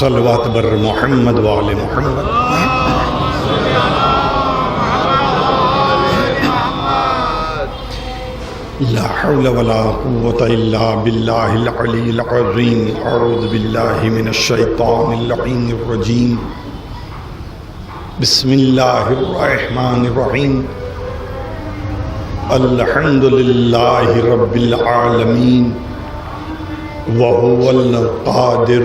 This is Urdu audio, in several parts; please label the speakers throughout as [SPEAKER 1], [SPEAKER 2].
[SPEAKER 1] صلوات بر محمد وآل محمد. لا حول ولا قوة إلا بالله العلي العظيم. أعوذ بالله من الشيطان اللعين الرجيم. بسم الله الرحمن الرحيم. الحمد لله رب العالمين وهو القادر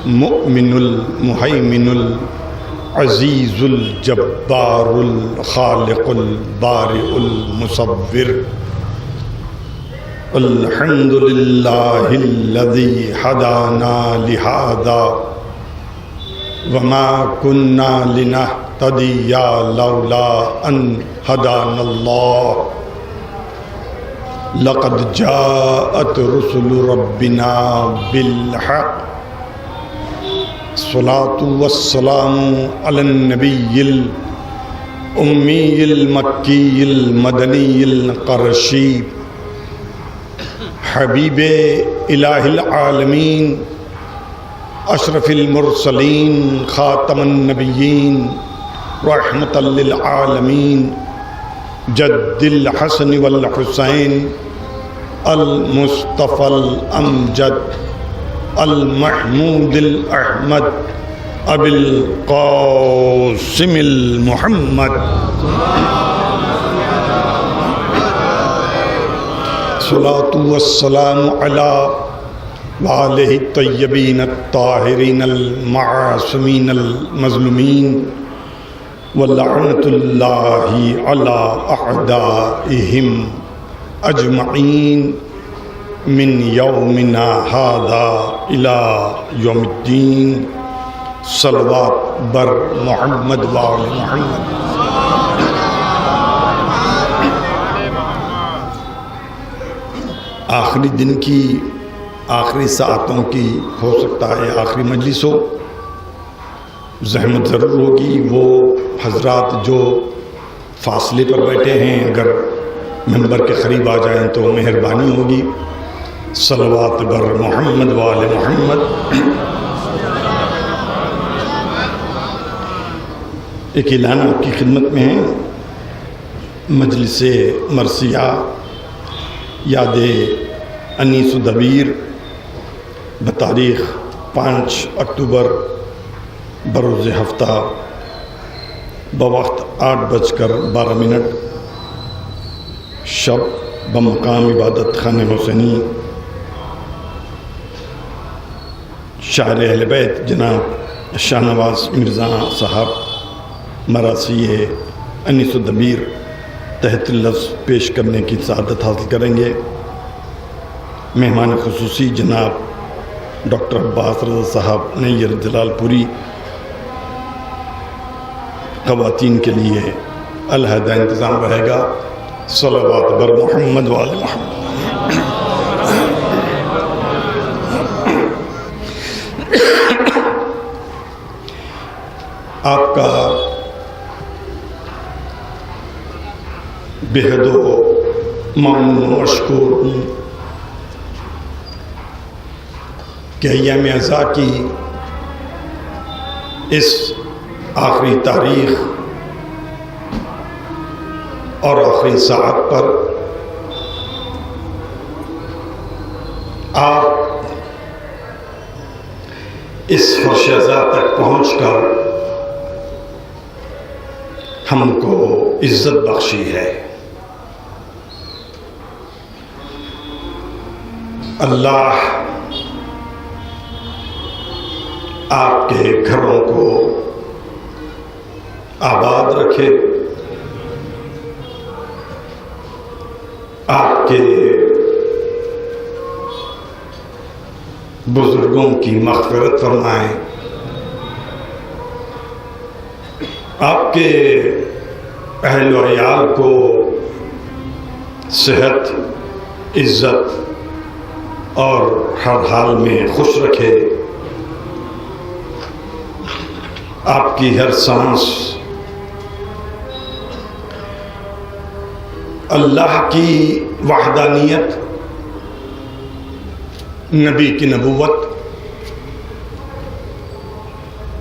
[SPEAKER 1] المؤمن المهيمن العزيز الجبار الخالق البارئ المصور. الحمد لله الذي هدانا لهذا وما كنا لنهتدي لولا أن هدانا الله. لقد جاءت رسل ربنا بالحق. الصلاة والسلام على النبي الأمي المكي المدني القرشي حبیب الہ العالمین اشرف المرسلین خاتم النبیین رحمۃ للعالمین جد الحسن والحسین المصطفى الامجد المحمود الاحمد ابی القاسم المحمد الصلاة والسلام على وآلہ الطیبین الطاہرین المعصومین المظلومین ولعنۃ اللہ علی اعدائہم اجمعین من یومنا ھذا الی یوم الدین. صلوات بر محمد وآل محمد. آخری دن کی آخری ساعتوں کی ہو سکتا ہے آخری مجلس ہو. زحمت ضرور ہوگی. وہ حضرات جو فاصلے پر بیٹھے ہیں اگر ممبر کے قریب آ جائیں تو مہربانی ہوگی. صلوات بر محمد وآل محمد. ایک اعلان آپ کی خدمت میں ہے. مجلس مرثیہ یاد انیس و دبیر بتاریخ 5 اکتوبر بروز ہفتہ بوقت 8:12 شب بمقام عبادت خانہ حسینی شاعر اہل بیت جناب شاہ نواز مرزا صاحب مراثی انیس و دبیر تحت لفظ پیش کرنے کی سعادت حاصل کریں گے. مہمان خصوصی جناب ڈاکٹر عباس رضا صاحب نیر جلال پوری. خواتین کے لیے علیحدہ انتظام رہے گا. صلوات بر محمد وآل محمد. آپ کا بے حد و ممنون و مشکور ہوں کہ ایام عزا کی اس آخری تاریخ اور آخری ساعت پر آپ اس فرش عزا تک پہنچ کر ہم کو عزت بخشی ہے. اللہ آپ کے گھروں کو آباد رکھے. آپ کے بزرگوں کی مغفرت فرمائیں. آپ کے اہل و عیال کو صحت عزت اور ہر حال میں خوش رکھے. آپ کی ہر سانس اللہ کی وحدانیت، نبی کی نبوت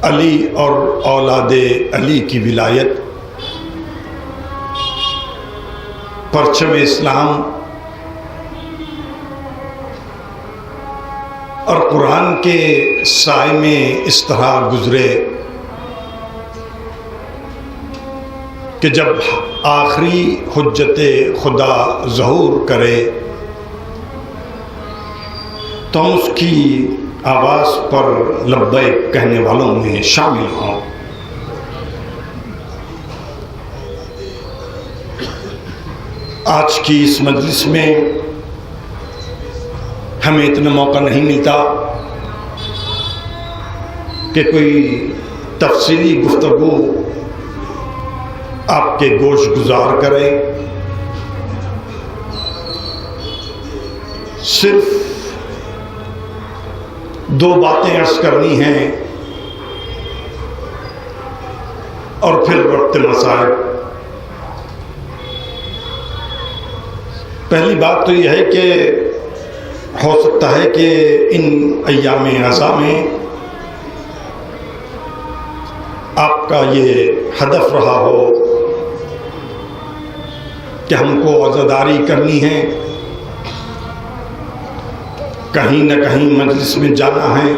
[SPEAKER 1] علی اور اولاد علی کی ولایت، پرچم اسلام اور قرآن کے سائے میں اس طرح گزرے کہ جب آخری حجت خدا ظہور کرے تو ہم اس کی آواز پر لبیک کہنے والوں میں شامل ہوں۔ آج کی اس مجلس میں ہمیں اتنا موقع نہیں ملتا کہ کوئی تفصیلی گفتگو آپ کے گوش گزار کرے، صرف دو باتیں عرض کرنی ہیں اور پھر وقت مسائل۔ پہلی بات تو یہ ہے کہ ہو سکتا ہے کہ ان ایام عزا میں آپ کا یہ ہدف رہا ہو کہ ہم کو عزاداری کرنی ہے، کہیں نہ کہیں مجلس میں جانا ہے،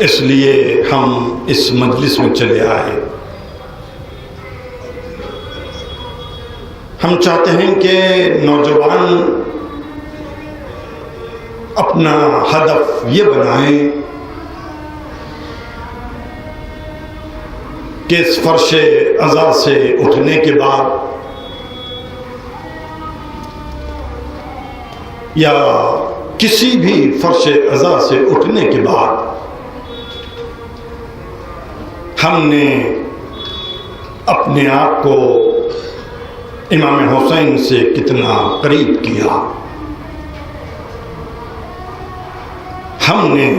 [SPEAKER 1] اس لیے ہم اس مجلس میں چلے آئے۔ ہم چاہتے ہیں کہ نوجوان اپنا ہدف یہ بنائیں کہ اس فرش عزا سے اٹھنے کے بعد یا کسی بھی فرش عزا سے اٹھنے کے بعد ہم نے اپنے آپ کو امام حسین سے کتنا قریب کیا، ہم نے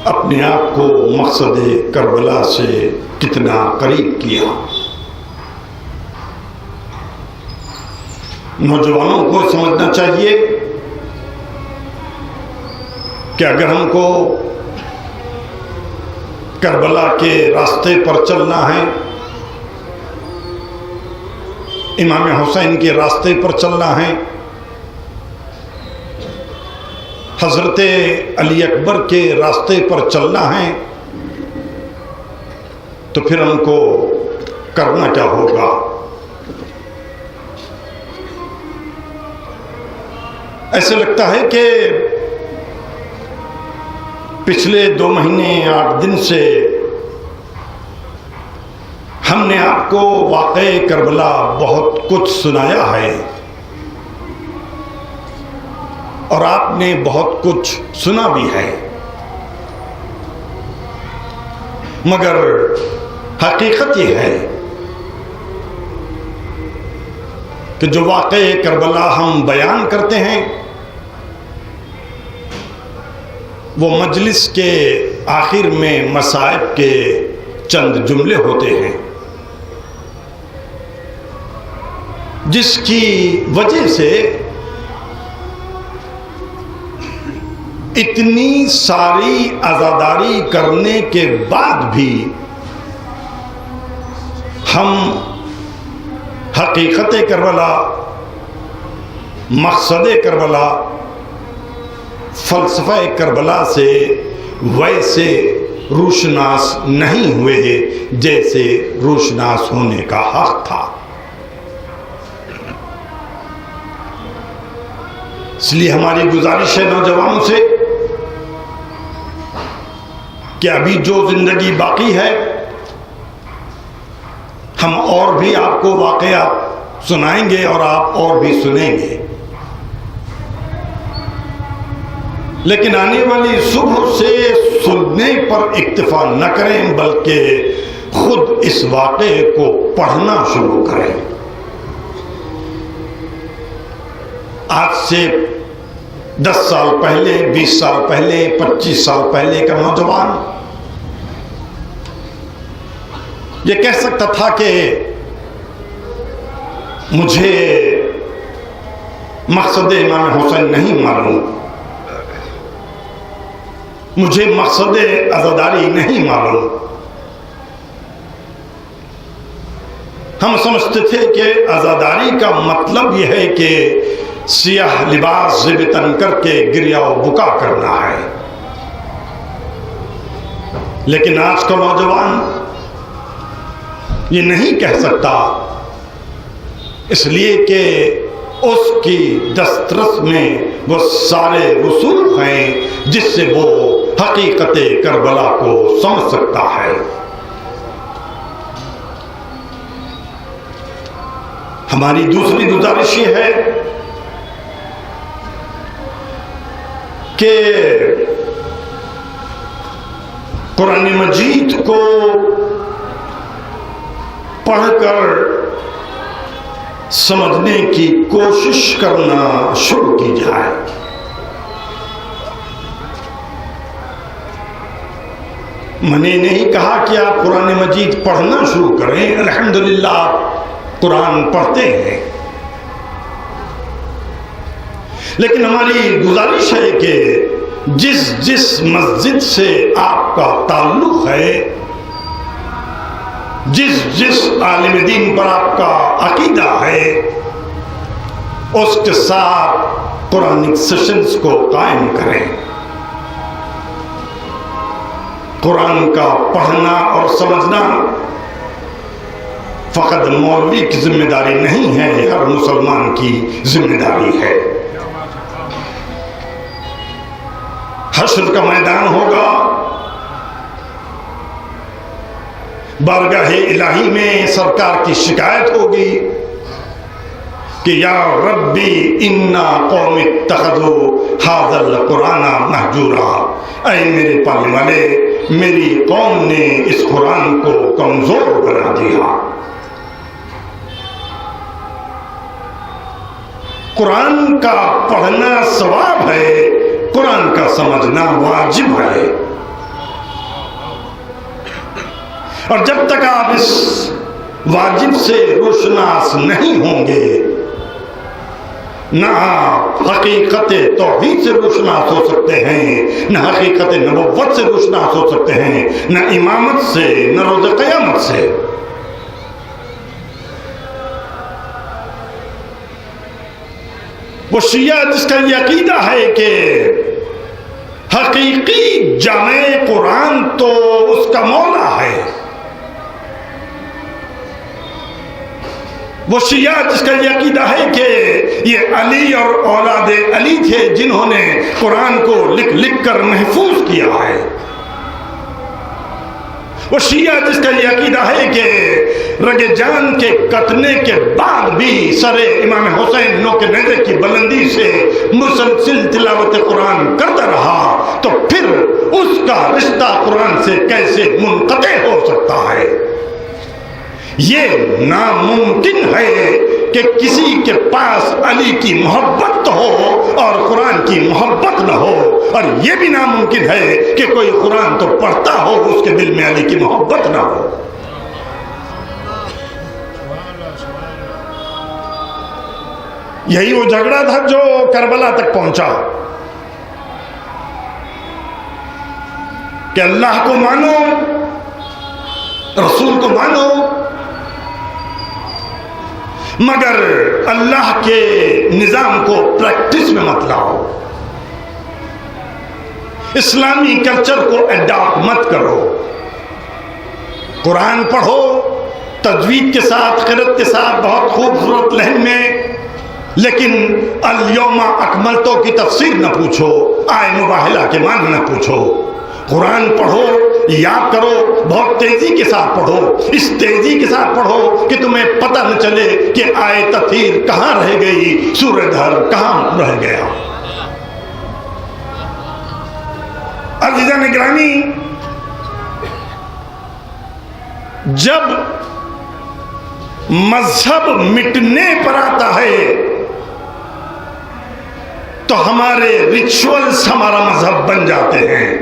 [SPEAKER 1] اپنے آپ کو مقصد کربلا سے کتنا قریب کیا۔ نوجوانوں کو سمجھنا چاہیے کہ اگر ہم کو کربلا کے راستے پر چلنا ہے، امام حسین کے راستے پر چلنا ہے، حضرت علی اکبر کے راستے پر چلنا ہے، تو پھر ہم کو کرنا کیا ہوگا؟ ایسے لگتا ہے کہ پچھلے 2 مہینے 8 دن سے ہم نے آپ کو واقعہ کربلا بہت کچھ سنایا ہے اور آپ نے بہت کچھ سنا بھی ہے، مگر حقیقت یہ ہے کہ جو واقعہ کربلا ہم بیان کرتے ہیں وہ مجلس کے آخر میں مصائب کے چند جملے ہوتے ہیں، جس کی وجہ سے اتنی ساری عزاداری کرنے کے بعد بھی ہم حقیقت کربلا، مقصد کربلا، فلسفہ کربلا سے ویسے روشناس نہیں ہوئے جیسے روشناس ہونے کا حق تھا۔ اس لیے ہماری گزارش ہے نوجوانوں سے کہ ابھی جو زندگی باقی ہے ہم اور بھی آپ کو واقعات سنائیں گے اور آپ اور بھی سنیں گے، لیکن آنے والی صبح سے سننے پر اکتفا نہ کریں بلکہ خود اس واقعے کو پڑھنا شروع کریں۔ آج سے 10 سال پہلے، 20 سال پہلے، 25 سال پہلے کا نوجوان یہ کہہ سکتا تھا کہ مجھے مقصد امام حسین نہیں معلوم، مجھے مقصد عزاداری نہیں معلوم. ہم سمجھتے تھے کہ عزاداری کا مطلب یہ ہے کہ سیاہ لباس زیب تن کر کے گریہ و بکا کرنا ہے. لیکن آج کا نوجوان یہ نہیں کہہ سکتا، اس لیے کہ اس کی دسترس میں وہ سارے رسوخ ہیں جس سے وہ حقیقت کربلا کو سمجھ سکتا ہے. ہماری دوسری گزارش یہ ہے کہ قرآن مجید کو پڑھ کر سمجھنے کی کوشش کرنا شروع کی جائے. میں نے نہیں کہا کہ آپ قرآن مجید پڑھنا شروع کریں، الحمدللہ آپ قرآن پڑھتے ہیں، لیکن ہماری گزارش ہے کہ جس مسجد سے آپ کا تعلق ہے، جس عالم دین پر آپ کا عقیدہ ہے، اس کے ساتھ قرآنک سیشنز کو قائم کریں. قرآن کا پڑھنا اور سمجھنا فقط مولوی کی ذمہ داری نہیں ہے، ہر مسلمان کی ذمہ داری ہے. حشر کا میدان ہوگا، بارگاہ الہی میں سرکار کی شکایت ہوگی کہ یا ربی انا قوم اتخذوا ھذا القرآن مہجورا. اے میرے پالنے والے، میری قوم نے اس قرآن کو کمزور بنا دیا. قرآن کا پڑھنا ثواب ہے، قرآن کا سمجھنا واجب ہے. اور جب تک آپ اس واجب سے روشناس نہیں ہوں گے، نہ آپ حقیقت توحید سے روشناس ہو سکتے ہیں، نہ حقیقت نبوت سے روشناس ہو سکتے ہیں، نہ امامت سے، نہ روز قیامت سے. وہ شیعہ جس کا یہ عقیدہ ہے کہ حقیقی جامع قرآن تو اس کا مولا ہے، وہ شیعہ جس کا یہ عقیدہ ہے کہ یہ علی اور اولاد علی تھے جنہوں نے قرآن کو لکھ لکھ کر محفوظ کیا ہے، وہ شیعہ جس کا یہ عقیدہ ہے کہ رگ جان کے کٹنے کے بعد بھی سر امام حسین نوک نیزے کی بلندی سے مسلسل تلاوت قرآن کرتا رہا، تو پھر اس کا رشتہ قرآن سے کیسے منقطع ہو سکتا ہے؟ یہ ناممکن ہے کہ کسی کے پاس علی کی محبت تو ہو اور قرآن کی محبت نہ ہو، اور یہ بھی ناممکن ہے کہ کوئی قرآن تو پڑھتا ہو اس کے دل میں علی کی محبت نہ ہو. یہی وہ جھگڑا تھا جو کربلا تک پہنچا کہ اللہ کو مانو، رسول کو مانو، مگر اللہ کے نظام کو پریکٹس میں مت لاؤ، اسلامی کلچر کو اڈاپٹ مت کرو. قرآن پڑھو تجوید کے ساتھ، قرأت کے ساتھ، بہت خوبصورت لہن میں، لیکن الیوم اکملتو کی تفسیر نہ پوچھو، آئے مباہلہ کے معنی نہ پوچھو. قرآن پڑھو، یاد کرو، بہت تیزی کے ساتھ پڑھو، اس تیزی کے ساتھ پڑھو کہ تمہیں پتہ نہ چلے کہ آئے تطہیر کہاں رہ گئی، سورہ دھر کہاں رہ گیا. عزیزان گرامی، جب مذہب مٹنے پر آتا ہے تو ہمارے ریچولز ہمارا مذہب بن جاتے ہیں.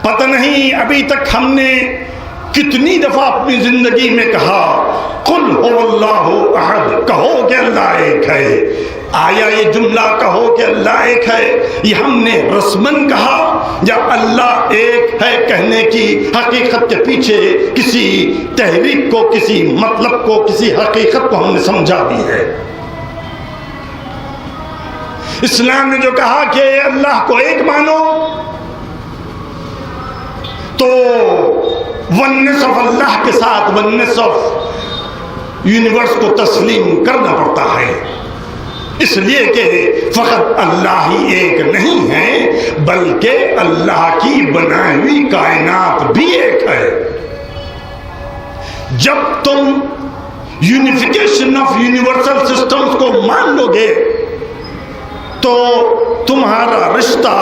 [SPEAKER 1] پتہ نہیں ابھی تک ہم نے کتنی دفعہ اپنی زندگی میں کہا قل هو اللہ احد، کہو کہ اللہ ایک ہے. آیا یہ جملہ کہو کہ اللہ ایک ہے، یہ ہم نے رسمن کہا، یا اللہ ایک ہے کہنے کی حقیقت کے پیچھے کسی تحریک کو، کسی مطلب کو، کسی حقیقت کو ہم نے سمجھا بھی ہے؟ اسلام نے جو کہا کہ اللہ کو ایک مانو، تو ونس آف اللہ کے ساتھ ونس آف یونیورس کو تسلیم کرنا پڑتا ہے، اس لیے کہ فقط اللہ ہی ایک نہیں ہے بلکہ اللہ کی بنائی ہوئی کائنات بھی ایک ہے۔ جب تم یونیفیکیشن آف یونیورسل سسٹمز کو مان لو گے تو تمہارا رشتہ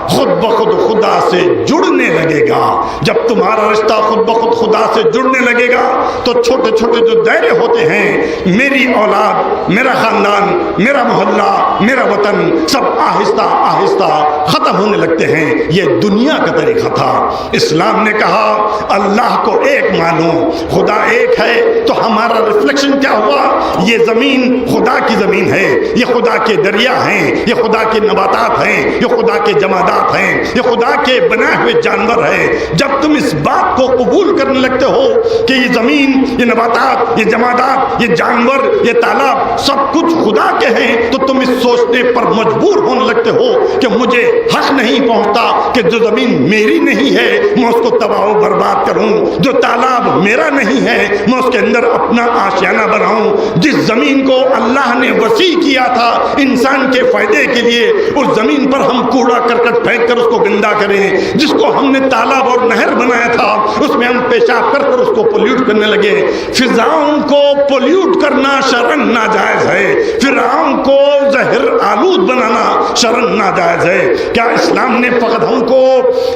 [SPEAKER 1] خود بخود خدا سے جڑنے لگے گا۔ جب تمہارا رشتہ خود بخود خدا سے جڑنے لگے گا تو چھوٹے چھوٹے جو دائرے ہوتے ہیں، میری اولاد، میرا خاندان، میرا محلہ، میرا وطن، سب آہستہ آہستہ ختم ہونے لگتے ہیں۔ یہ دنیا کا طریقہ تھا۔ اسلام نے کہا اللہ کو ایک مانو، خدا ایک ہے، تو ہمارا ریفلیکشن کیا ہوا؟ یہ زمین خدا کی زمین ہے، یہ خدا کے دریا ہیں، یہ خدا کے نباتات ہیں، یہ خدا کے جمادات ہیں، یہ خدا کے بنائے ہوئے جانور ہیں۔ جب تم اس بات کو قبول کرنے لگتے ہو کہ یہ زمین، یہ نباتات، یہ جمادات، یہ جانور، یہ تالاب سب کچھ خدا کے ہیں، تو تم اس سوچنے پر مجبور ہونے لگتے ہو کہ مجھے حق نہیں پہنچتا کہ جو زمین میری نہیں ہے میں اس کو تباہ و برباد کروں، جو تالاب میرا نہیں ہے میں اس کے اندر اپنا آشیانہ بناؤں۔ جس زمین کو اللہ نے وسیع کیا تھا انسان کے فائدے کے لیے، اس زمین پر ہم کوڑا کرکٹ پھینک کر اس کو گندا کریں۔ جس کو ہم نے تالاب اور نہر بنایا تھا اس میں ہم پیشاب کر کر اس کو پولیوٹ کرنے لگے۔ فضاؤں کو پولیوٹ کرنا شرعاً ناجائز ہے، فضاؤں کو زہر آلود بنانا شرعاً ناجائز ہے۔ کیا اسلام نے فقط ہم کو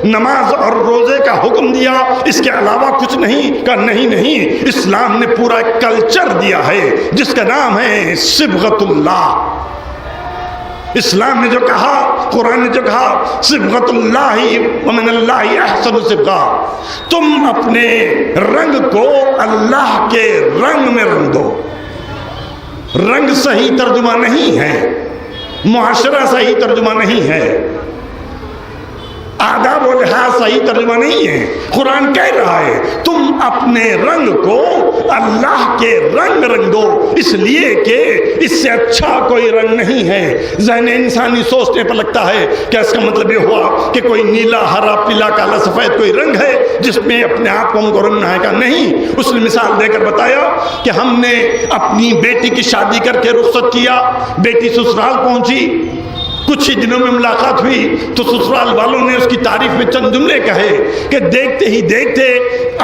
[SPEAKER 1] نماز اور روزے کا حکم دیا، اس کے علاوہ کچھ نہیں؟ کہ نہیں، اسلام نے پورا ایک کلچر دیا ہے جس کا نام ہے صبغت اللہ۔ اسلام نے جو کہا، قرآن نے جو کہا، صبغت اللہ ومن اللہ احسن صبغہ، تم اپنے رنگ کو اللہ کے رنگ میں رنگ دو۔ رنگ صحیح ترجمہ نہیں ہے، معاشرہ صحیح ترجمہ نہیں ہے، آداب و لحاظ صحیح ترجمہ نہیں ہے۔ قرآن کہہ رہا ہے تم اپنے رنگ کو اللہ کے رنگ رنگ دو، اس لیے کہ اس سے اچھا کوئی رنگ نہیں ہے۔ ذہن انسانی سوچنے پر لگتا ہے کہ اس کا مطلب یہ ہوا کہ کوئی نیلا، ہرا، پیلا، کالا، سفید کوئی رنگ ہے جس میں اپنے آپ کو ہم کو رنگنا ہے۔ کا نہیں، اس نے مثال دے کر بتایا کہ ہم نے اپنی بیٹی کی شادی کر کے رخصت کیا، بیٹی سسرال پہنچی، کچھ ہی دنوں میں ملاقات ہوئی تو سسرال والوں نے اس کی تعریف میں چند جملے کہے کہ دیکھتے ہی دیکھتے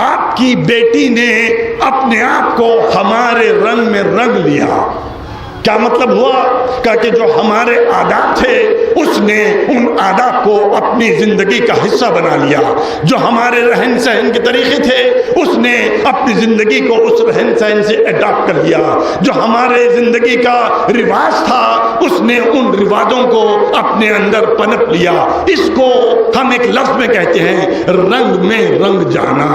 [SPEAKER 1] آپ کی بیٹی نے اپنے آپ کو ہمارے رنگ میں رنگ لیا۔ کیا مطلب ہوا؟ کہ جو ہمارے عادات تھے اس نے ان عادات کو اپنی زندگی کا حصہ بنا لیا، جو ہمارے رہن سہن کے طریقے تھے اس نے اپنی زندگی کو اس رہن سہن سے اڈاپٹ کر لیا، جو ہمارے زندگی کا رواج تھا اس نے ان رواجوں کو اپنے اندر پنپ لیا۔ اس کو ہم ایک لفظ میں کہتے ہیں رنگ میں رنگ جانا۔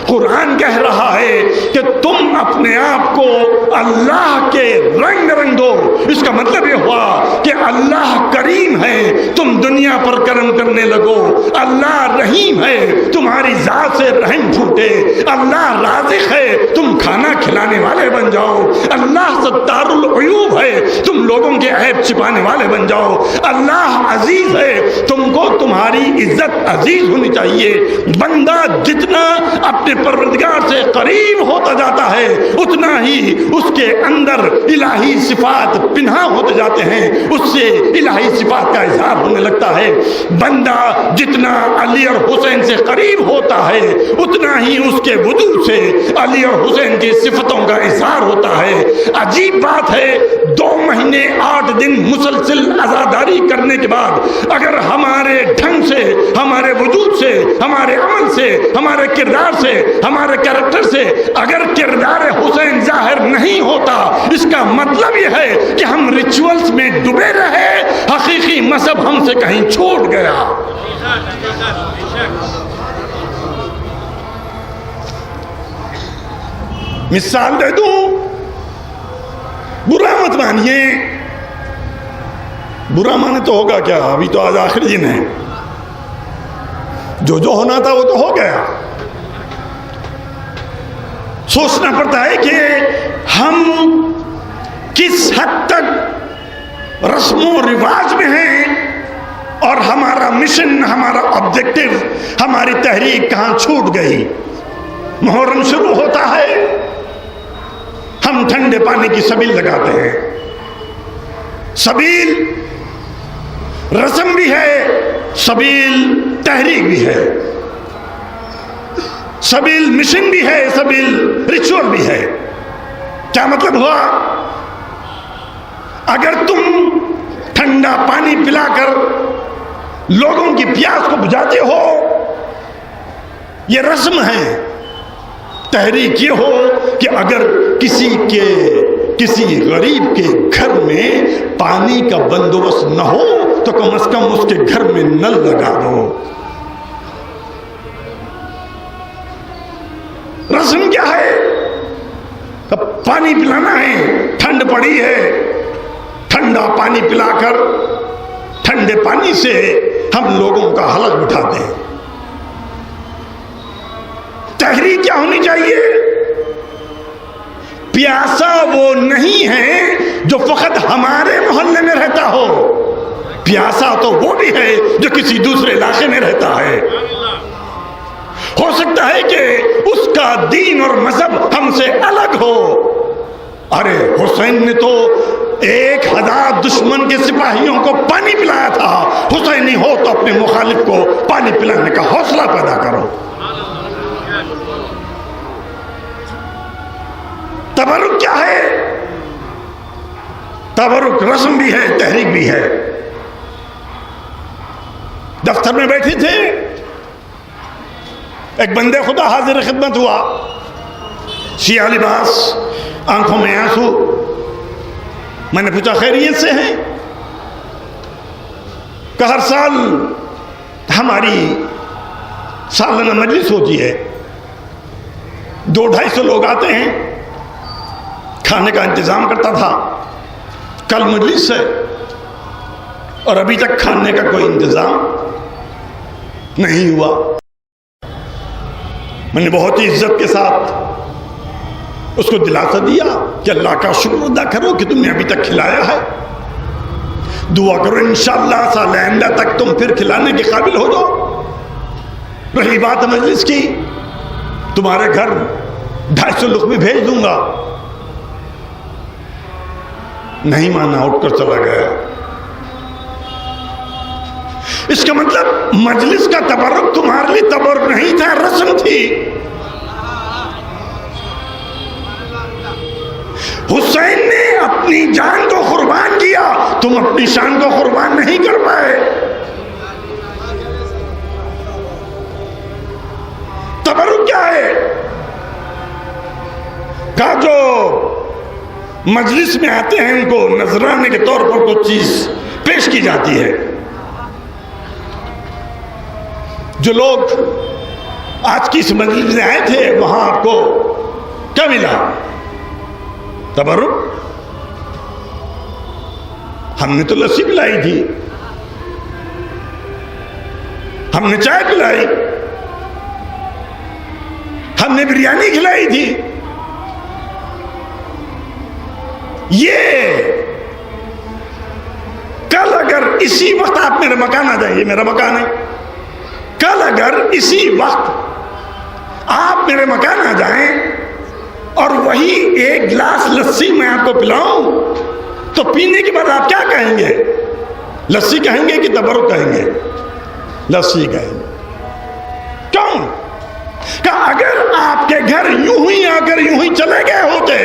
[SPEAKER 1] قرآن کہہ رہا ہے کہ تم اپنے آپ کو اللہ کے رنگ میں رنگ دو۔ اس کا مطلب یہ ہوا کہ اللہ کریم ہے، تم دنیا پر کرم کرنے لگو۔ اللہ رحیم ہے، تمہاری ذات سے رحم پھوٹے۔ اللہ رازق ہے، تم کھانا کھلانے والے بن جاؤ۔ اللہ ستار العیوب ہے، تم لوگوں کے عیب چھپانے والے بن جاؤ۔ اللہ عزیز ہے، تم کو تمہاری عزت عزیز ہونی چاہیے۔ بندہ جتنا اپنے پروردگار سے قریب ہوتا جاتا ہے اتنا ہی اس کے اندر الہی صفات پنہا ہوتے جاتے ہیں، اس سے الہی صفات کا اظہار ہونے لگتا ہے۔ بندہ جتنا علی اور حسین سے قریب ہوتا ہے اتنا ہی اس کے وجود سے علی اور حسین کی صفتوں کا اظہار ہوتا ہے۔ عجیب بات ہے، 2 مہینے 8 دن مسلسل عزاداری کرنے کے بعد اگر ہمارے ڈھنگ سے، ہمارے وجود سے، ہمارے عمل سے، ہمارے کردار سے، ہمارے کیریکٹر سے اگر کردار حسین ظاہر نہیں ہوتا، اس کا مطلب یہ ہے کہ ہم ریچولز میں ڈوبے رہے، حقیقی مذہب ہم سے کہیں چھوٹ گیا۔ مثال دے دوں، برا مت مانیے، برا مانے تو ہوگا کیا، ابھی تو آج آخری دن ہے، جو ہونا تھا وہ تو ہو گیا۔ سوچنا پڑتا ہے کہ ہم کس حد تک رسم و رواج میں ہیں اور ہمارا مشن، ہمارا آبجیکٹو، ہماری تحریک کہاں چھوٹ گئی۔ محرم شروع ہوتا ہے، ہم ٹھنڈے پانی کی سبیل لگاتے ہیں۔ سبیل رسم بھی ہے، سبیل تحریک بھی ہے، سبیل مشن بھی ہے، سبیل ریچول بھی ہے۔ کیا مطلب ہوا؟ اگر تم ٹھنڈا پانی پلا کر لوگوں کی پیاس کو بجھاتے ہو، یہ رسم ہے۔ تحریک یہ ہو کہ اگر کسی غریب کے گھر میں پانی کا بندوبست نہ ہو تو کم از کم اس کے گھر میں نل لگا دو۔ رسم کیا ہے؟ پانی پلانا ہے، ٹھنڈ پڑی ہے، ٹھنڈا پانی پلا کر ٹھنڈے پانی سے ہم لوگوں کا حلق اٹھاتے ہیں۔ تحریک کیا ہونی چاہیے؟ پیاسا وہ نہیں ہے جو فقط ہمارے محلے میں رہتا ہو، پیاسا تو وہ بھی ہے جو کسی دوسرے علاقے میں رہتا ہے۔ ہو سکتا ہے کہ اس کا دین اور مذہب ہم سے الگ ہو۔ ارے حسین نے تو 1000 دشمن کے سپاہیوں کو پانی پلایا تھا۔ حسینی ہو تو اپنے مخالف کو پانی پلانے کا حوصلہ پیدا کرو۔ تبرک کیا ہے؟ تبرک رسم بھی ہے، تحریک بھی ہے۔ دفتر میں بیٹھے تھے، ایک بندے خدا حاضر خدمت ہوا، سیاہ لباس، آنکھوں میں آنسو۔ میں نے پوچھا خیریت سے ہیں؟ کہ ہر سال ہماری سالانہ مجلس ہوتی ہے، 200-250 لوگ آتے ہیں، کھانے کا انتظام کرتا تھا، کل مجلس ہے اور ابھی تک کھانے کا کوئی انتظام نہیں ہوا۔ میں نے بہت ہی عزت کے ساتھ اس کو دلاسا دیا کہ اللہ کا شکر ادا کرو کہ تم نے ابھی تک کھلایا ہے، دعا کرو انشاءاللہ سال آئندہ تک تم پھر کھلانے کے قابل ہو جاؤ۔ رہی بات مجلس کی، تمہارے گھر 250 لقمے بھیج دوں گا۔ نہیں مانا، اٹھ کر چلا گیا۔ اس کا مطلب مجلس کا تبرک تمہارے لیے تبرک نہیں تھا، رسم تھی۔ حسین نے اپنی جان کو قربان کیا، تم اپنی شان کو قربان نہیں کر پائے۔ تبرک کیا ہے؟ کہ جو مجلس میں آتے ہیں ان کو نذرانے کے طور پر کوئی چیز پیش کی جاتی ہے۔ جو لوگ آج کی اس مجلس میں آئے تھے وہاں آپ کو کیا ملا؟ تبرک۔ ہم نے تو لسی پلائی تھی، ہم نے چائے پلائی، ہم نے بریانی کھلائی تھی۔ یہ کل اگر اسی وقت آپ میرے مکان آ جائیں، یہ میرا مکان ہے، کل اگر اسی وقت آپ میرے مکان آ جائیں اور وہی 1 گلاس لسی میں آپ کو پلاؤں تو پینے کے بعد آپ کیا کہیں گے؟ لسی کہیں گے کہ تبرک کہیں گے؟ لسی کہیں گے۔ کیوں؟ کہ اگر آپ کے گھر یوں ہی چلے گئے ہوتے،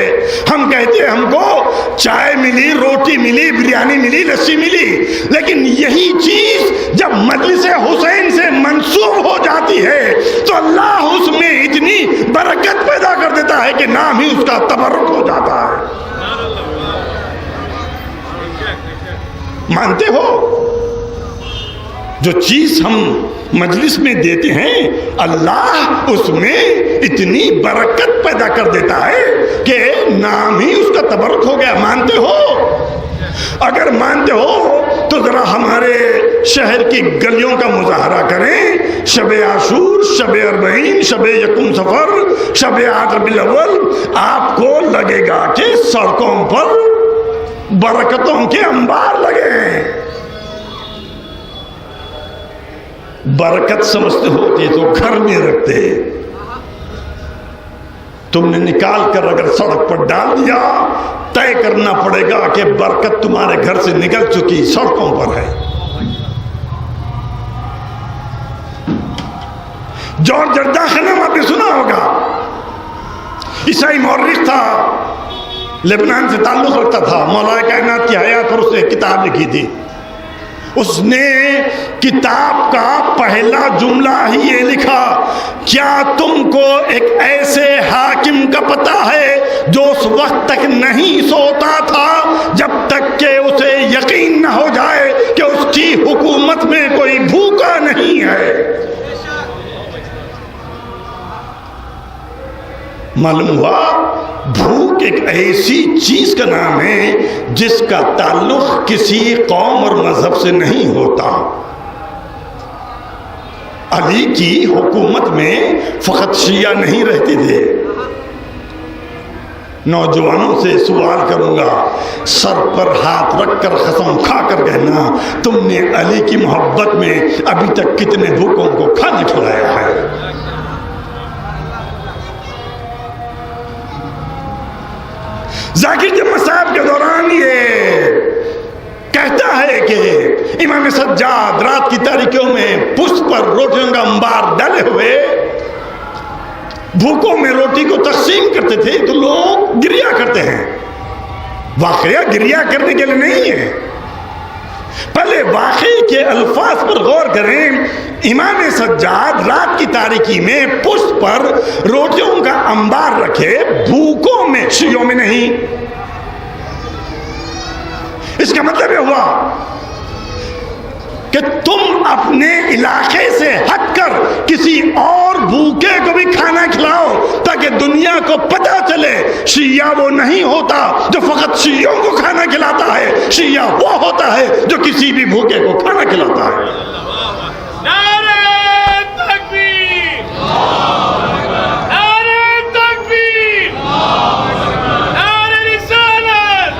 [SPEAKER 1] ہم کہتے ہم کو چائے ملی، روٹی ملی، بریانی ملی، لسی ملی، لیکن یہی چیز جب مجلس حسین سے منسوب ہو جاتی ہے تو اللہ اس میں اتنی برکت پیدا کر دیتا ہے کہ نام ہی اس کا تبرک ہو جاتا ہے۔ مانتے ہو؟ جو چیز ہم مجلس میں دیتے ہیں اللہ اس میں اتنی برکت پیدا کر دیتا ہے کہ نام ہی اس کا تبرک ہو گیا. مانتے ہو؟ اگر مانتے ہو تو ذرا ہمارے شہر کی گلیوں کا مظاہرہ کریں. شب عاشور، شب اربعین، شب یکم سفر، شب 8 ربیع الاول، آپ کو لگے گا کہ سڑکوں پر برکتوں کے انبار لگے ہیں. برکت سمجھتے ہوتے تو گھر میں رکھتے. تم نے نکال کر اگر سڑک پر ڈال دیا، طے کرنا پڑے گا کہ برکت تمہارے گھر سے نکل چکی، سڑکوں پر ہے. جارج جرداخ کا نام آپ نے سنا ہوگا. عیسائی مورخ تھا، لبنان سے تعلق رکھتا تھا. مولا کائنات کی حیات پر اس نے کتاب لکھی تھی. اس نے کتاب کا پہلا جملہ ہی یہ لکھا: کیا تم کو ایک ایسے حاکم کا پتہ ہے جو اس وقت تک نہیں سوتا تھا جب تک کہ اسے یقین نہ ہو جائے کہ اس کی حکومت میں کوئی بھوکا نہیں ہے. معلوم ہوا بھوک ایک ایسی چیز کا نام ہے جس کا تعلق کسی قوم اور مذہب سے نہیں ہوتا. علی کی حکومت میں فقط شیعہ نہیں رہتے تھے. نوجوانوں سے سوال کروں گا، سر پر ہاتھ رکھ کر قسم کھا کر کہنا، تم نے علی کی محبت میں ابھی تک کتنے بھوکوں کو کھانا کھلایا ہے؟ ذاکر جمعہ صاحب کے دوران یہ کہتا ہے کہ امام سجاد رات کی تاریکیوں میں پشت پر روٹیوں کا انبار ڈالے ہوئے بھوکوں میں روٹی کو تقسیم کرتے تھے تو لوگ گریا کرتے ہیں. واقعہ گریا کرنے کے لیے نہیں ہے. پہلے واقعے کے الفاظ پر غور کریں. امام سجاد رات کی تاریکی میں پشت پر روٹیوں کا انبار رکھے، بھوکوں میں، شیعوں میں نہیں. اس کا مطلب یہ ہوا کہ تم اپنے علاقے سے ہٹ کر کسی اور بھوکے کو بھی کھانا کھلاؤ تاکہ دنیا کو پتہ چلے شیعہ وہ نہیں ہوتا جو فقط شیعوں کو کھانا کھلاتا ہے، شیعہ وہ ہوتا ہے جو کسی بھی بھوکے کو کھانا کھلاتا ہے.
[SPEAKER 2] نعرہ تکبیر، نعرہ تکبیر، نعرہ رسالت،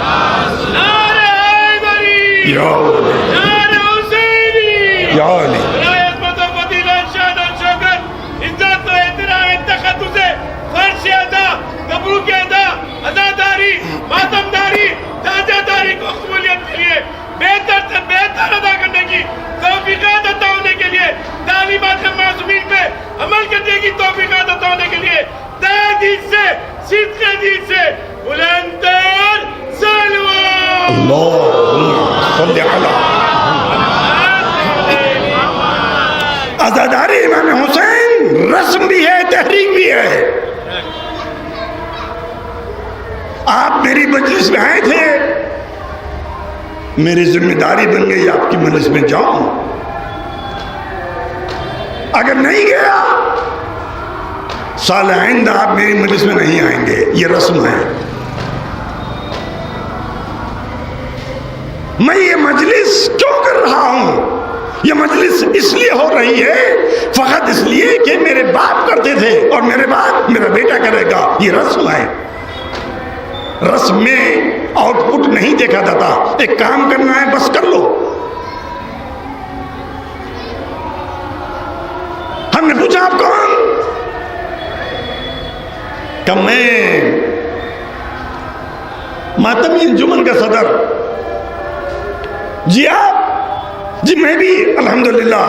[SPEAKER 2] نعرہ حیدری، نعرہ حسینی، ولایت و فضیلت، شہادت، شوکت، عزت و احترام، تقدس، فرش ادا، مبروک ادا، عزاداری، ماتمداری، تاجداری کو قبولیت کے لیے بہتر سے بہتر ادا کرنے کی توفیقات عطا ہونے کے لیے، تعلیمات معصومین پہ عمل کرنے کی توفیقات عطا ہونے کے لیے تحدید سے، صدق دید سے بلندر سلوات.
[SPEAKER 1] اللہم صلی علی عزاداری امام حسین رسم بھی ہے، تحریک بھی ہے. آپ میری مجلس میں آئے تھے، میری ذمہ داری بن گئی آپ کی مجلس میں جاؤں. اگر نہیں گیا سال آئندہ آپ میری مجلس میں نہیں آئیں گے. یہ رسم ہے. میں یہ مجلس کیوں کر رہا ہوں؟ یہ مجلس اس لیے ہو رہی ہے فقط اس لیے کہ میرے باپ کرتے تھے اور میرے بعد میرا بیٹا کرے گا. یہ رسم ہے. رسم میں آؤٹ پٹ نہیں دیکھا جاتا. ایک کام کرنا ہے بس کر لو. ہم نے پوچھا آپ کون؟ کہ میں ماتمی انجمن کا صدر. جی آپ؟ جی میں بھی الحمدللہ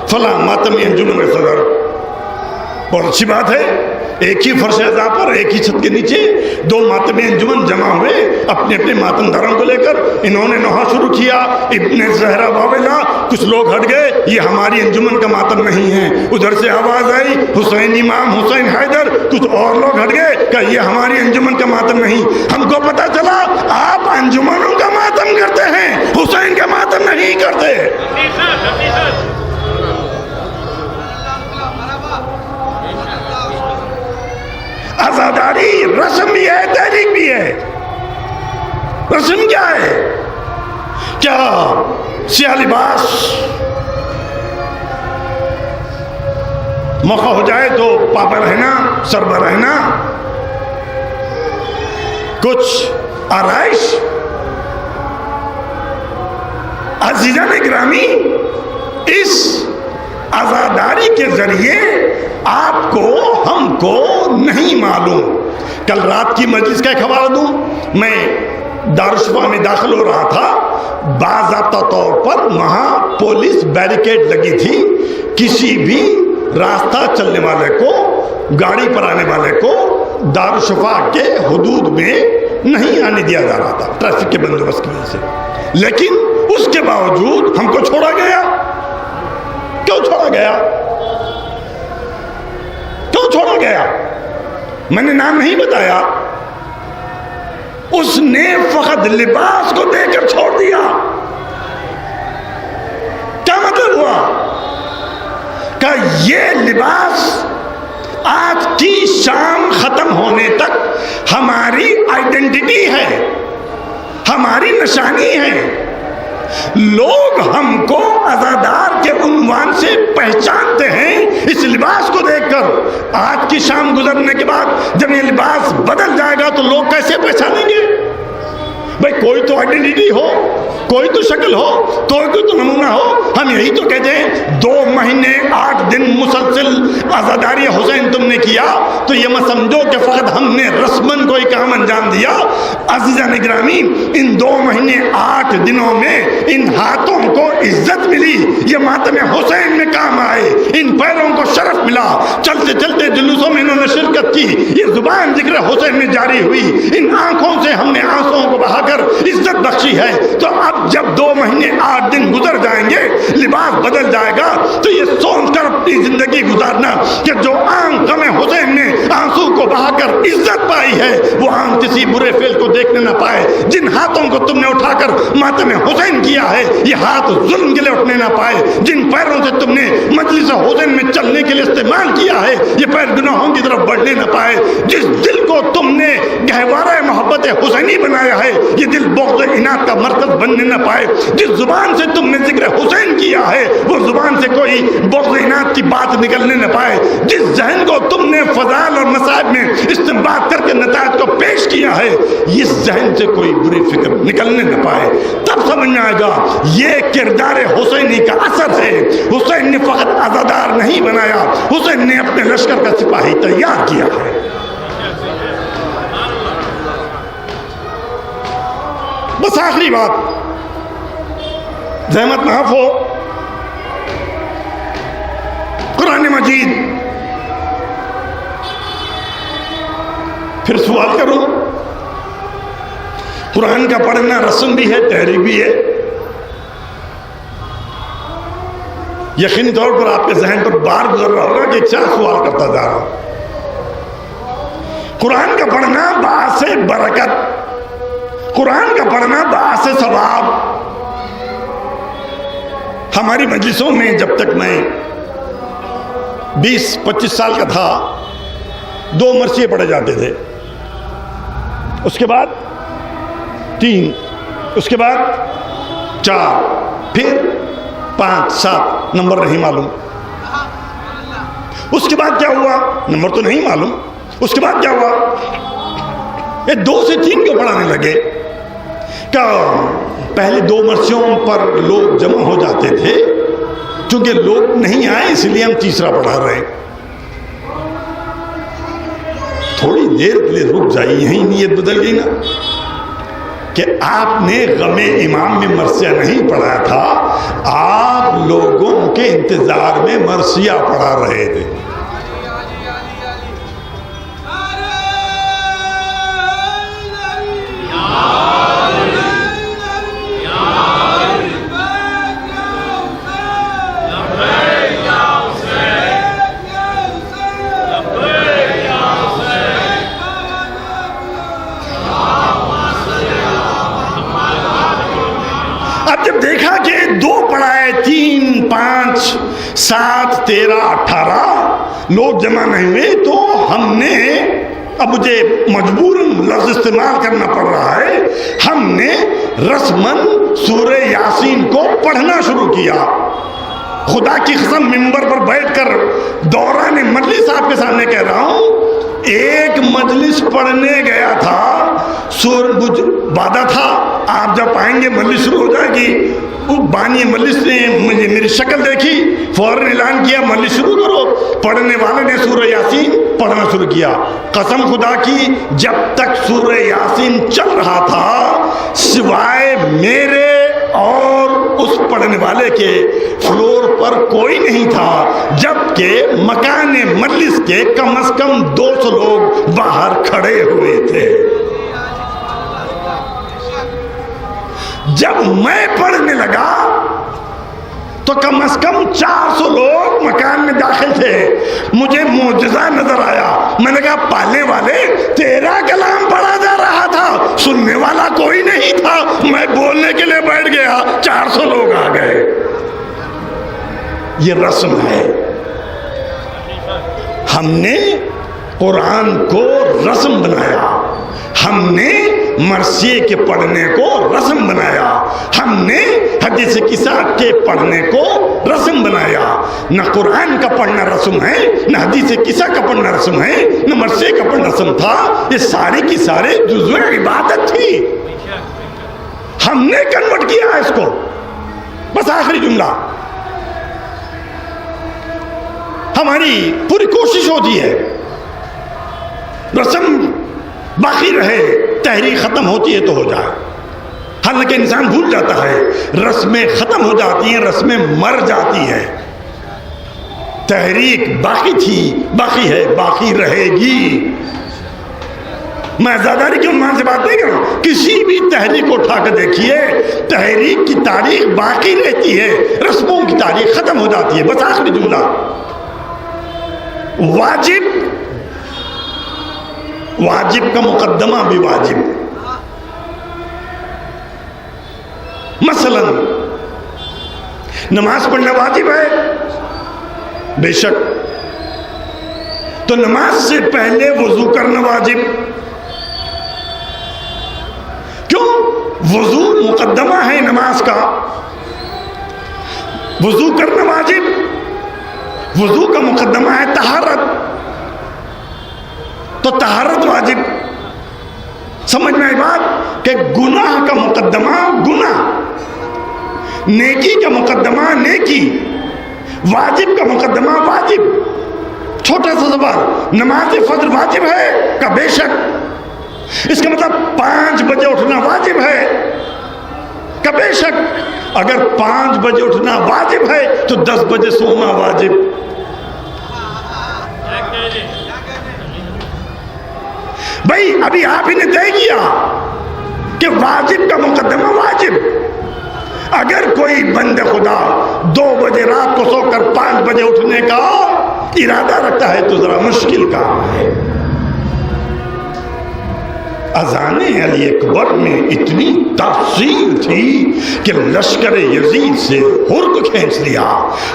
[SPEAKER 1] فلاں ماتمی انجمن کا صدر. بہت اچھی بات ہے. ایک ہی فرش اعضاء پر ایک ہی چھت کے نیچے دو ماتمی انجمن جمع ہوئے اپنے اپنے ماتم داروں کو لے کر. انہوں نے نوحہ شروع کیا ابن زہرا واویلا. کچھ لوگ ہٹ گئے، یہ ہماری انجمن کا ماتم نہیں ہے. ادھر سے آواز آئی حسین امام، حسین حیدر. کچھ اور لوگ ہٹ گئے کہ یہ ہماری انجمن کا ماتم نہیں. ہم کو پتا چلا آپ انجمنوں کا ماتم کرتے ہیں، حسین کا ماتم نہیں کرتے. عزاداری رسم بھی ہے، تحریک بھی ہے۔ رسم کیا ہے؟ کیا سیاہ لباس موقع ہو جائے تو پاپا رہنا، سربا رہنا، کچھ آرائش؟ عزیزان گرامی، اس عزاداری کے ذریعے آپ کو، ہم کو نہیں معلوم۔ کل رات کی مجلس کا ایک حوالہ دوں، میں دارالشفا میں داخل ہو رہا تھا، باضابطہ طور پر وہاں پولیس بیریکیڈ لگی تھی، کسی بھی راستہ چلنے والے کو، گاڑی پر آنے والے کو دارالشفا کے حدود میں نہیں آنے دیا جا رہا تھا ٹریفک کے بندوبست کی وجہ سے۔ لیکن اس کے باوجود ہم کو چھوڑا گیا۔ کیوں چھوڑا گیا؟ کیوں چھوڑا گیا؟ میں نے نام نہیں بتایا، اس نے فقط لباس کو دے کر چھوڑ دیا۔ کیا مطلب ہوا؟ کہ یہ لباس آج کی شام ختم ہونے تک ہماری آئیڈینٹی ہے، ہماری نشانی ہے۔ لوگ ہم کو عزادار کے عنوان سے پہچانتے ہیں اس لباس کو دیکھ کر۔ آج کی شام گزرنے کے بعد جب یہ لباس بدل جائے گا تو لوگ کیسے پہچانیں گے؟ بھائی کوئی تو آئیڈینٹی ہو، کوئی تو شکل ہو، کوئی تو نمونہ ہو۔ ہم یہی تو کہتے ہیں 2 مہینے 8 دن مسلسل عزاداری حسین تم نے کیا تو یہ مت سمجھو کہ فقط ہم نے رسمن کوئی کام انجام دیا۔ عزیزان گرامی، ان 2 مہینے 8 دنوں میں ان ہاتھوں کو عزت ملی، یہ ماتم حسین میں کام آئے، ان پیروں کو شرف ملا، چلتے چلتے جلوسوں میں انہوں نے شرکت کی، یہ زبان ذکر حسین میں جاری ہوئی، ان آنکھوں سے ہم نے آنسوؤں کو بہا کر عزت بخشی ہے۔ تو اب جب 2 مہینے 8 دن گزر جائیں گے، لباس بدل جائے گا، تو یہ سوچ کر اپنی زندگی گزارنا کہ جو آنکھ غم حسین نے آنسو کو بہا کر عزت پائی ہے، وہ آنکھ کسی برے فعل کو دیکھنے نہ پائے۔ جن ہاتھوں کو تم نے اٹھا کر ماتم حسین کیا ہے، یہ ہاتھ ظلم کے لیے اٹھنے نہ پائے۔ جن پیروں سے تم نے مجلس حسین میں چلنے کے لیے استعمال کیا ہے، یہ پیر گناہوں کی طرف بڑھنے نہ پائے۔ جس دل کو تم نے گہوارہ محبت حسینی بنایا ہے، یہ دل بغض اناد کا مرکز بننے نہ پائے۔ جس زبان سے تم نے ذکر حسین کیا ہے، وہ زبان سے کوئی بغض اناد کی بات نکلنے نہ پائے۔ جس ذہن کو تم نے فضائل اور مصائب میں استنباط کر کے نتائج کو پیش کیا ہے، اس ذہن سے کوئی بری فکر نکلنے نہ پائے۔ تب سمجھ میں آئے گا یہ کردار حسینی کا اثر ہے۔ حسین نے فقط عزادار نہیں بنایا، حسین نے اپنے لشکر کا سپاہی تیار کیا ہے۔ بس آخری بات، زحمت محف ہو، قرآن مجید پھر سوال کروں۔ قرآن کا پڑھنا رسم بھی ہے، تحریک بھی ہے۔ یقینی طور پر آپ کے ذہن پر بار گزر رہا ہوگا کہ کیا سوال کرتا جا رہا ہوں۔ قرآن کا پڑھنا باعث برکت، قرآن کا پڑھنا باعث ثواب۔ ہماری مجلسوں میں جب تک میں 20-25 سال کا تھا 2 مرثیے پڑھے جاتے تھے، اس کے بعد 3، اس کے بعد 4، پھر 5، 7 نمبر نہیں معلوم۔ اس کے بعد کیا ہوا نمبر تو نہیں معلوم۔ اس کے بعد کیا ہوا، یہ 2 سے 3 کیوں پڑھانے لگے؟ کہ پہلے 2 مرثیوں پر لوگ جمع ہو جاتے تھے، چونکہ لوگ نہیں آئے اس لیے ہم تیسرا پڑھا رہے ہیں۔ تھوڑی دیر کے لیے رک جائیے، یہی نیت بدل گئی نا کہ آپ نے غم امام میں مرثیہ نہیں پڑھایا تھا، آپ لوگوں کے انتظار میں مرثیہ پڑھا رہے تھے۔ دیکھا کہ 2 پڑھائے، 3، 5، 7، 13، 18 لوگ جمع نہیں ہوئے، تو ہم نے اب مجھے مجبوراً لفظ استعمال کرنا پڑ رہا ہے، ہم نے رسماً سورہ یاسین کو پڑھنا شروع کیا۔ خدا کی قسم ممبر پر بیٹھ کر دوران مجلس آپ کے سامنے کہہ رہا ہوں، ایک مجلس پڑھنے گیا تھا، وعدہ تھا آپ جب آئیں گے مجلس شروع ہو جائے گی۔ بانی مجلس نے مجھے میری شکل دیکھی، فوراً اعلان کیا مجلس شروع کرو۔ پڑھنے والے نے سورہ یاسین پڑھنا شروع کیا۔ قسم خدا کی جب تک سورہ یاسین چل رہا تھا سوائے میرے اور اس پڑھنے والے کے فلور پر کوئی نہیں تھا، جبکہ مکان مجلس کے کم از کم 200 لوگ باہر کھڑے ہوئے تھے۔ جب میں پڑھنے لگا تو کم از کم 400 لوگ مکان میں داخل تھے۔ مجھے معجزہ نظر آیا۔ میں نے کہا پالنے والے تیرا کلام پڑھا جا رہا تھا، سننے والا کوئی نہیں تھا، میں بولنے کے لیے بیٹھ گیا، 400 لوگ آ گئے۔ یہ رسم ہے۔ ہم نے قرآن کو رسم بنایا، ہم نے مرثیے کے پڑھنے کو رسم بنایا، ہم نے حدیث قصہ کے پڑھنے کو رسم بنایا۔ نہ قرآن کا پڑھنا رسم ہے، نہ حدیث قصہ کا پڑھنا رسم ہے، نہ مرثیے کا پڑھنا رسم تھا۔ یہ ساری کی سارے جزو عبادت تھی، ہم نے کنورٹ کیا اس کو۔ بس آخری جملہ، ہماری پوری کوشش ہوتی ہے رسم باقی رہے، تحریک ختم ہوتی ہے تو ہو جائے، حالانکہ انسان بھول جاتا ہے رسمیں ختم ہو جاتی ہیں، رسمیں مر جاتی ہیں۔ تحریک باقی تھی، باقی ہے، باقی رہے گی۔ میں آزاداری کے عنوان سے بات نہیں کر رہا ہوں، کسی بھی تحریک کو اٹھا کر دیکھیے، تحریک کی تاریخ باقی رہتی ہے، رسموں کی تاریخ ختم ہو جاتی ہے۔ بس آخری جملہ، واجب کا مقدمہ بھی واجب۔ مثلا نماز پڑھنا واجب ہے، بے شک، تو نماز سے پہلے وضو کرنا واجب۔ کیوں؟ وضو مقدمہ ہے نماز کا، وضو کرنا واجب۔ وضو کا مقدمہ ہے طہارت، تو طہارت واجب۔ سمجھ میں آئی بات کہ گناہ کا مقدمہ گناہ، نیکی کا مقدمہ نیکی، واجب کا مقدمہ واجب۔ چھوٹا سا سوال، نماز فجر واجب ہے کہ بے شک؟ اس کا مطلب 5 بجے اٹھنا واجب ہے کہ بے شک؟ اگر 5 بجے اٹھنا واجب ہے تو 10 بجے سونا واجب۔ بھائی ابھی آپ ہی نے طے کیا کہ واجب کا مقدمہ واجب۔ اگر کوئی بندے خدا 2 بجے رات کو سو کر 5 بجے اٹھنے کا ارادہ رکھتا ہے تو ذرا مشکل کام ہے۔ اذان علی اکبر میں اتنی تاثیر تھی کہ لشکر یزید سے ہر کو کھینچ لیا۔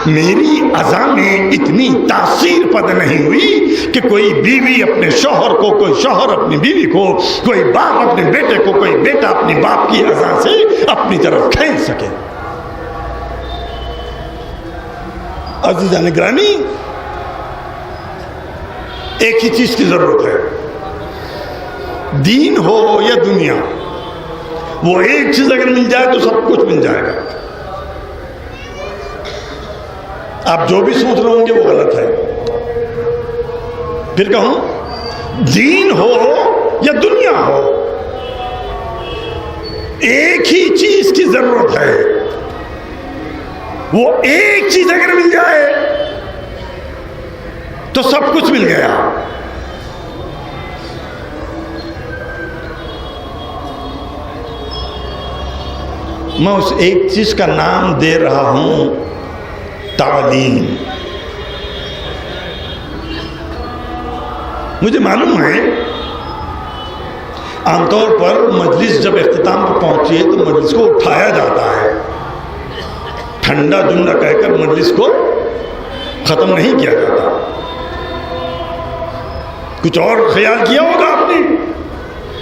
[SPEAKER 1] میری اذان میں اتنی تاثیر پیدا نہیں ہوئی کہ کوئی بیوی اپنے شوہر کو، کوئی شوہر اپنی بیوی کو، کوئی باپ اپنے بیٹے کو، کوئی بیٹا اپنے باپ کی اذان سے اپنی طرف کھینچ سکے۔ عزیزان گرامی، ایک ہی چیز کی ضرورت ہے، دین ہو یا دنیا، وہ ایک چیز اگر مل جائے تو سب کچھ مل جائے گا۔ آپ جو بھی سوچ رہے ہوں گے وہ غلط ہے۔ پھر کہوں، دین ہو یا دنیا ہو، ایک ہی چیز کی ضرورت ہے، وہ ایک چیز اگر مل جائے تو سب کچھ مل گیا۔ میں اس ایک چیز کا نام دے رہا ہوں تعلیم۔ مجھے معلوم ہے عام طور پر مجلس جب اختتام پر پہنچی ہے تو مجلس کو اٹھایا جاتا ہے، ٹھنڈا جملہ کہہ کر مجلس کو ختم نہیں کیا جاتا۔ کچھ اور خیال کیا ہوگا آپ نے؟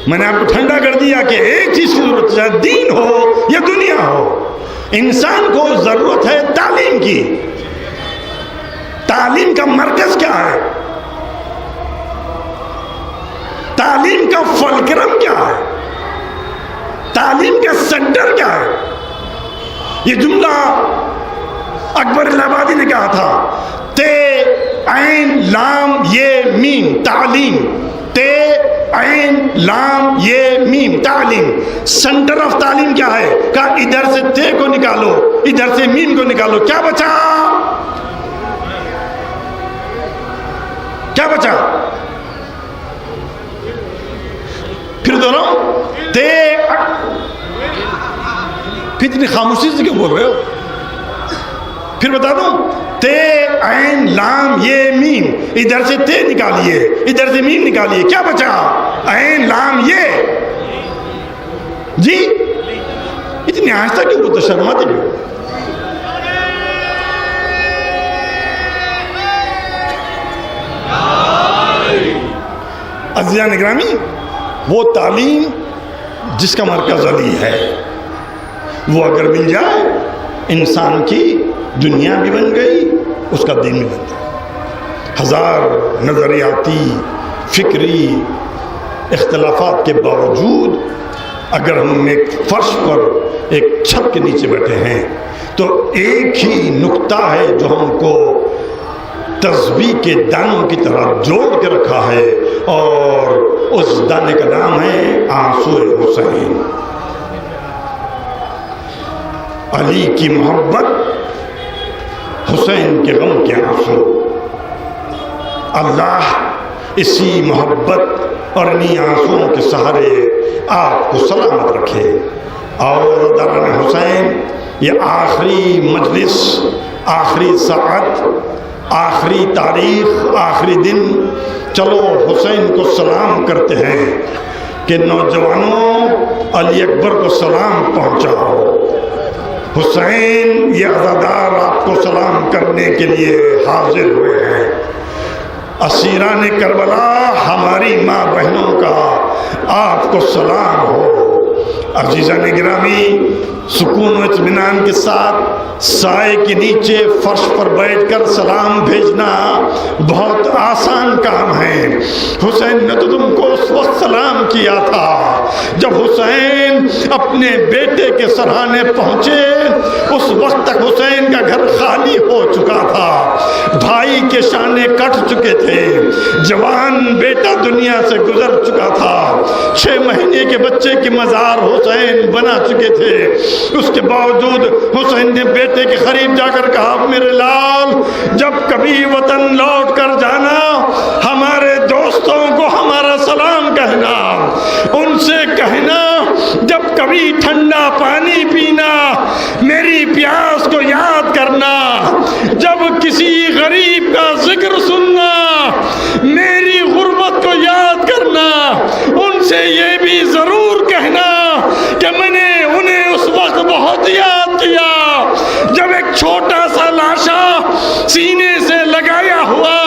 [SPEAKER 1] میں نے آپ کو ٹھنڈا کر دیا کہ ایک چیز کی ضرورت ہے، دین ہو یا دنیا ہو، انسان کو ضرورت ہے تعلیم کی۔ تعلیم کا مرکز کیا ہے؟ تعلیم کا فلکرم کیا ہے؟ تعلیم کا سینٹر کیا ہے؟ یہ جملہ اکبر الہ آبادی نے کہا تھا، تے عین لام یہ میم تعلیم، تے عین لام یہ میم تعلیم۔ سینٹر آف تعلیم کیا ہے؟ کہا ادھر سے تے کو نکالو، ادھر سے میم کو نکالو، کیا بچا؟ کیا بچا؟ پھر دونوں تے، پھر اتنی خاموشی سے کیوں بول رہے ہو؟ پھر بتا دوں، تے عین لام یہ میم، ادھر سے تے نکالیے، ادھر سے میم نکالیے، کیا بچا؟ عین لام یہ۔ جی اتنی آہستہ کیوں بولتے؟ شرماتے کیوں؟ عزیزان گرامی، وہ تعلیم جس کا مرکز علی ہے، وہ اگر مل جائے انسان کی دنیا بھی بن گئی، اس کا دین بھی بن گیا۔ ہزار نظریاتی فکری اختلافات کے باوجود اگر ہم ایک فرش پر ایک چھت کے نیچے بیٹھے ہیں تو ایک ہی نقطہ ہے جو ہم کو تسبیح کے دانوں کی طرح جوڑ کے رکھا ہے، اور اس دانے کا نام ہے آنسو حسین۔ علی کی محبت، حسین کے غم کے آنسو۔ اللہ اسی محبت اور انہی آنسوؤں کے سہارے آپ کو سلامت رکھے۔ اور دوران حسین، یہ آخری مجلس، آخری ساعت، آخری تاریخ، آخری دن، چلو حسین کو سلام کرتے ہیں کہ نوجوانوں علی اکبر کو سلام پہنچاؤ۔ حسین یہ عزادار آپ کو سلام کرنے کے لیے حاضر ہوئے ہیں۔ اسیران کربلا، ہماری ماں بہنوں کا آپ کو سلام ہو۔ عزیزان گرامی، سکون و اطمینان کے ساتھ سائے کے نیچے فرش پر بیٹھ کر سلام بھیجنا بہت آسان کام ہے۔ حسین نے تو تم کو اس وقت سلام کیا تھا جب حسین اپنے بیٹے کے سرہانے پہنچے، اس وقت تک حسین کا گھر خالی ہو چکا تھا، بھائی کے شانے کٹ چکے تھے، جوان بیٹا دنیا سے گزر چکا تھا، 6 مہینے کے بچے کی مزار حسین بنا چکے تھے۔ اس کے باوجود حسین نے بیٹے کے قریب جا کر کہا، میرے لال، جب کبھی وطن لوٹ کر جانا، ہمارے دوستوں کو ہمارا سلام کہنا، ان سے کہنا جب کبھی ٹھنڈا پانی پینا میری پیاس کو یاد کرنا، جب کسی غریب کا ذکر سننا میری غربت کو یاد کرنا، ان سے یہ بھی ضرور کہنا کہ میں نے انہیں اس وقت بہت یاد کیا جب ایک چھوٹا سا لاشا سینے سے لگایا ہوا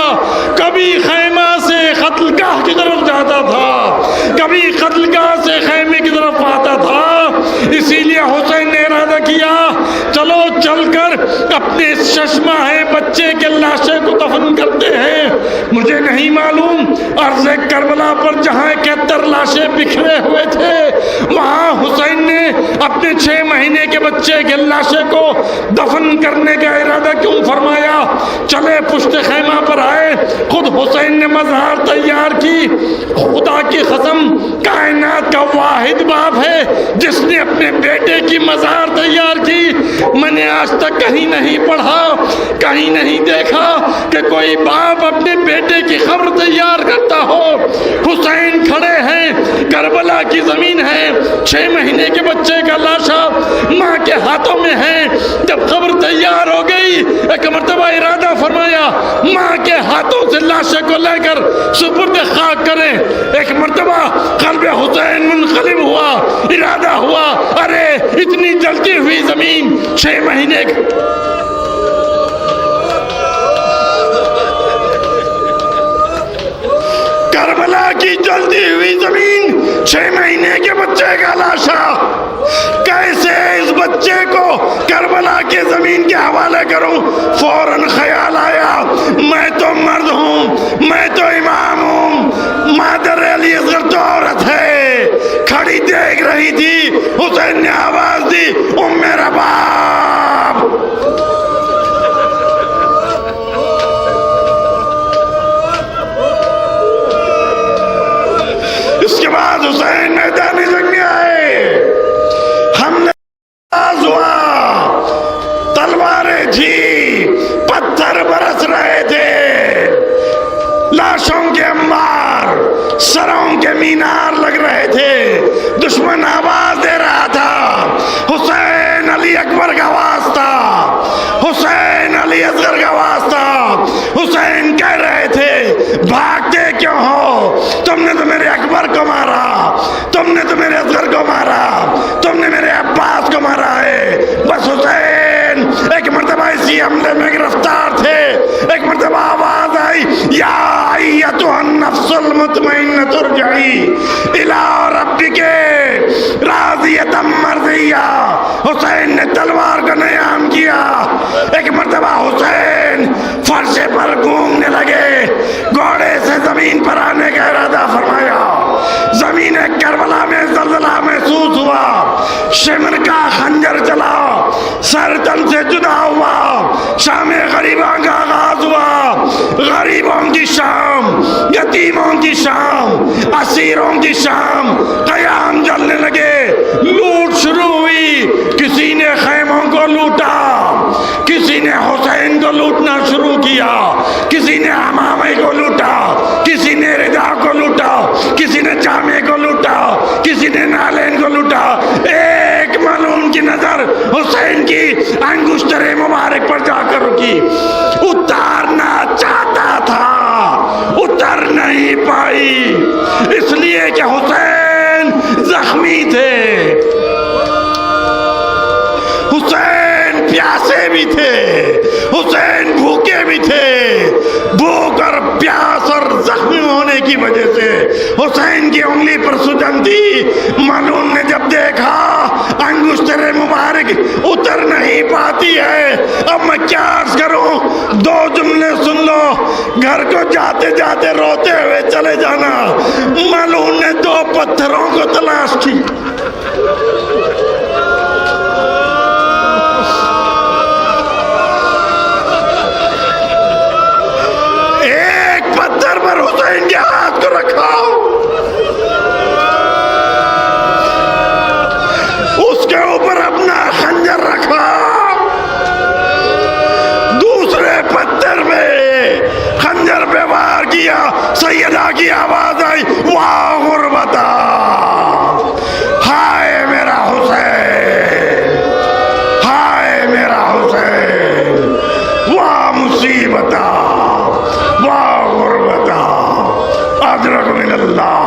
[SPEAKER 1] کبھی خیمہ سے قتل گاہ کی طرف جاتا تھا، کبھی قتل گاہ سے خیمے کی طرف آتا تھا۔ اسی لیے حسین نے ارادہ کیا، چلو چل کر اپنے اس ششماہ بچے کے لاشے کو دفن کرتے ہیں۔ مجھے نہیں معلوم عرض کربلا پر جہاں 71 لاشیں بکھرے ہوئے تھے، وہاں حسین نے اپنے 6 مہینے کے بچے کے لاشے کو دفن کرنے کا ارادہ کیوں فرمایا؟ چلے پشت خیمہ پر آئے، خود حسین نے مزار تیار کی۔ خدا کی قسم، کائنات کا واحد باپ ہے جس نے اپنے بیٹے کی مزار تیار کی۔ میں نے آج تک کہیں نہیں پڑھا، کہیں نہیں دیکھا کہ کوئی باپ اپنے بیٹے کی قبر تیار کرتا ہو۔ حسین کھڑے ہیں، کربلا کی زمین ہے، 6 مہینے کے بچے کا لاشا ماں کے ہاتھوں میں ہے۔ جب قبر تیار ہو گئی، ایک مرتبہ ارادہ فرمایا ماں کے ہاتھوں سے لاشے کو لے کر سپرد خاک کریں۔ ایک مرتبہ قلب حسین منقلب ہوا، ارادہ ہوا، ارے اتنی جلتی ہوئی زمین، 6 مہینے جلتی ہوئی زمین، 6 مہینے کے بچے کا لاشا، کیسے اس بچے کو کربلا کے زمین کے حوالے کروں؟ فوراً خیال آیا میں تو مرد ہوں، میں تو امام ہوں، مادر علی اصغر تو عورت ہے، کھڑی دیکھ رہی تھی۔ حسین نے آواز دی، میرا باپ۔ اس کے بعد حسین میدان جنگ میں آئے، ہم نے ہوا، تلواریں تھی، پتھر برس رہے تھے، لاشوں کے انبار، سروں کے مینار لگ رہے تھے، دشمن آواز دے رہا تھا، حسین علی اکبر کا واسطہ، حسین علی اصغر کا واسطہ۔ حسین کہہ رہے تھے بھاگتے کیوں ہو؟ تم نے تو میرے اکبر کو مارا، تم نے تو میرے اصغر کو مارا، تم نے میرے عباس کو مارا ہے۔ بس حسین ایک مرتبہ اسی حملے میں گرفتار تھے، ایک مرتبہ آواز آئی، یا ایتھا النفس المطمئنۃ ارجعی الی ربک راضیۃ مرضیہ۔ حسین نے تلوار کو نیام کیا، ایک مرتبہ حسین فرش پر گھومنے لگے، گھوڑے سے زمین پر آنے کا ارادہ فرمایا، زمین کربلا میں زلزلہ محسوس ہوا، شمر کا خنجر چلا، سر تن سے جدا ہوا، شام غریباں کا آغاز ہوا، غریبوں کی شام، یتیموں کی شام، اسیروں کی شام، قیام جلنے لگے، لوٹ شروع ہوئی، کسی نے خیموں کو لوٹا، کسی نے حسین کو لوٹنا شروع کیا، کسی نے عمامے کو لوٹا، کسی نے ردا کو لوٹا، کسی نے جامے کو لوٹا، کسی نے نالین کو لوٹا۔ ایک معلوم کی نظر حسین کی انگشتر مبارک پر جا کر رکی، اتارنا چاہتا تھا، اتر نہیں پائی، اس لیے کہ حسین زخمی تھے، حسین پیاسے بھی تھے، حسین بھوکے بھی تھے، بھوک اور پیاس اور زخمی ہونے کی وجہ سے حسین کی انگلی پر سجن تھی۔ معلوم نے جب دیکھا انگشتر مبارک اتر نہیں پاتی ہے، اب میں کیا عرض کروں؟ 2 جملے سن لو، گھر کو جاتے جاتے روتے ہوئے چلے جانا۔ معلوم نے 2 پتھروں کو تلاش کی، حسین کے ہاتھ کو رکھا، اس کے اوپر اپنا خنجر رکھا، دوسرے پتھر میں خنجر پہ وار کیا، سیدہ کی آواز آئی، واہ غربتا، ہائے میرا حسین، ہائے میرا حسین، واہ مصیبتا، واہ غربتا، اجرک من اللہ۔